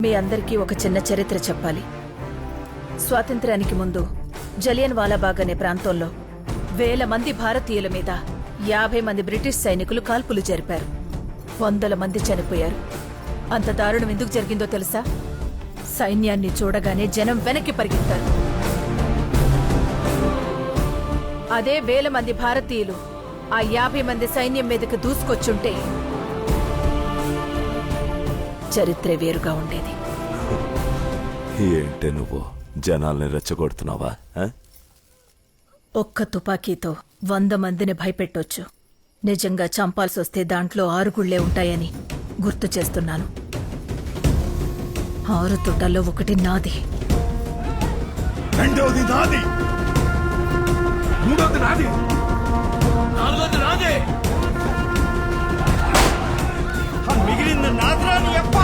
మీ అందరికీ ఒక చిన్న చరిత్ర చెప్పాలి. స్వాతంత్ర్యానికి ముందు జలియన్ వాలాబాగ్ అనే ప్రాంతంలో వేల మంది భారతీయుల మీద 50 మంది బ్రిటిష్ సైనికులు కాల్పులు జరిపారు. 100 మంది చనిపోయారు. అంత దారుణం ఎందుకు జరిగిందో తెలుసా? సైన్యాన్ని చూడగానే జనం వెనక్కి పరిగెత్తారు. అదే వేల మంది భారతీయులు ఆ 50 మంది సైన్యం మీదకి దూసుకొచ్చుంటే చరిత్ర వేరుగా ఉండేది. ఏంటే నువ్వు జనాల్ని రెచ్చగొడుతున్నావా? ఒక్క తుపాకీతో 100 మందిని భయపెట్టొచ్చు. నిజంగా చంపాల్సి వస్తే దాంట్లో 6 గుళ్లే ఉంటాయని గుర్తు చేస్తున్నాను. 6 తుటాల్లో 1 నాది, రెండోది నాది, మూడోది నాది, నాలుగోది నాదే, మిగిలింది నాదిరాని అప్ప.